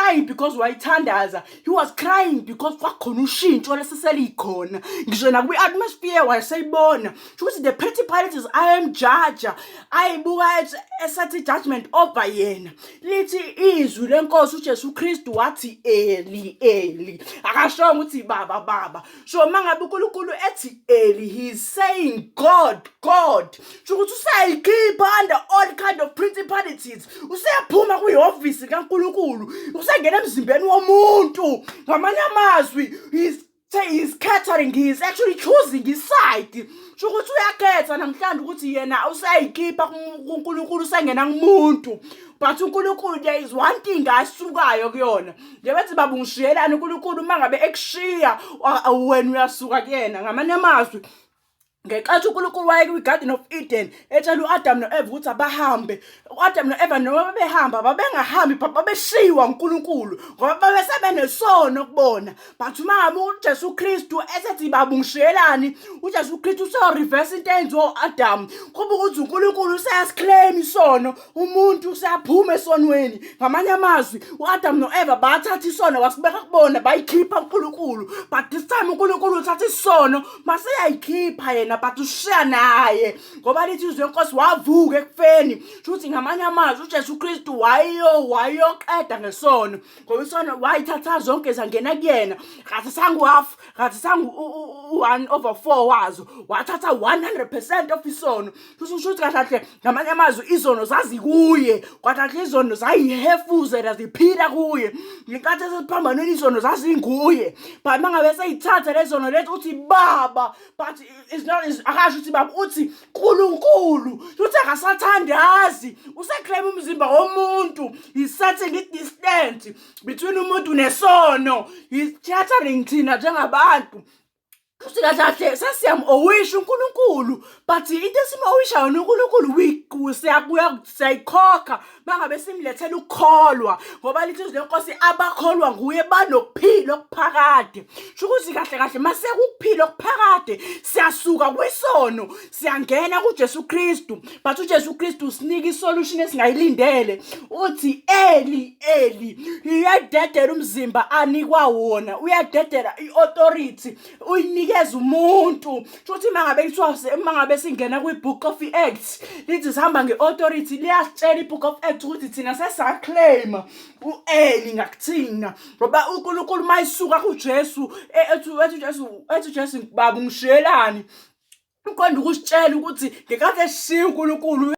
crying because wayithandaza. He was crying because kwakhona ushintsho leseselikhona. Ngisho nakwi-atmosphere wayeseyibona. Ukuthi the principalities I am judge. Ayibuka esathi judgment over yena. Lithi izwi lenkosi uJesu Kristu wathi Eli Eli. Akasho ukuthi baba. So mangabe uNkulunkulu ethi Eli, he is saying God. Ukuthi usayikhipha under all kind of principalities. Useyaphuma kwi-office kaNkulunkulu. Usengena emzimbeni womuntu. Ngamanye amazwi he's catering, he is actually choosing his side. Ukuthi uyakhetha namhlanje ukuthi yena usayikhipha kuNkulunkulu usengena kumuntu. But uNkulunkulu there is one thing asukayo kuyona. Njengoba baba ungishiyelana uNkulunkulu mangabe ekushiya wena uyasuka kuyena. Ngamanye amazwi ngenkathi uNkulunkulu waye kwi-Garden of Eden etshela u-Adam no-Eva ukuthi abahambe. U-Adam no-Eva noma bebehamba babengahambi babeshiwa uNkulunkulu ngoba babesebenesono kubona. But mangabe uJesu Kristu esethi baba ungishiyelani, uJesu Kristu usereverse into eyenziwe u-Adam. Kuba ukuthi uNkulunkulu useyasiclaim isono, umuntu useyaphuma esonweni. Ngamanye amazwi u-Adam no-Eva bathatha isono wasibeka kubona bayikhipha uNkulunkulu. But this time uNkulunkulu uthatha isono maseyayikhipha yena but ushiya naye ngoba lithi izwi lenkosi wavuka ekufeni. Futhi ngamanye amazwi uJesu Kristu wayoqeda ngesono ngoba isono wayithatha zonke zangena kuyena. Kathi sangu half, kathi sangu 1/4 wazo wathatha 100% of isono. Kusho ukuthi kahle ngamanye amazwi izono zazikuye kwathi izono zayihefuze laziphila kuye. Ngenkathi esiphambanweni izono zazinguye but mangabe seyithatha lezono lethi uthi baba but it's not akasho uthi baba uthi uNkulunkulu uthi akasathandazi useclaim umzimba womuntu. He's setting it distance between umuntu nesono. He's chattering thina njengabantu. Kuthi kahle sesiyam-owisha uNkulunkulu but into esimo-owisha yona uNkulunkulu siyayikhokha mangabe simlethela ukukholwa ngoba lithi izwi lenkosi abakholwa nguye banokuphila okuphakade. Ukuthi kahle masekukuphila okuphakade siyasuka kwisono siyangena kuJesu Kristu. But uJesu Kristu usinika isolution esingayilindele. Uthi Eli uyadedela umzimba anikwa wona, uyadedela i-authority uyinikeza umuntu. Ukuthi mangabe singena kwi-Book of Acts lithi sihamba nge-authority liyasitshela i-Book of Acts ukuthi thina sesaclaim u-Eli ngakuthina ngoba uNkulunkulu mayisuka kuJesu ethi Jesu baba ungishiyelani uqonda ukusitshela ukuthi ngekade eshiya uNkulunkulu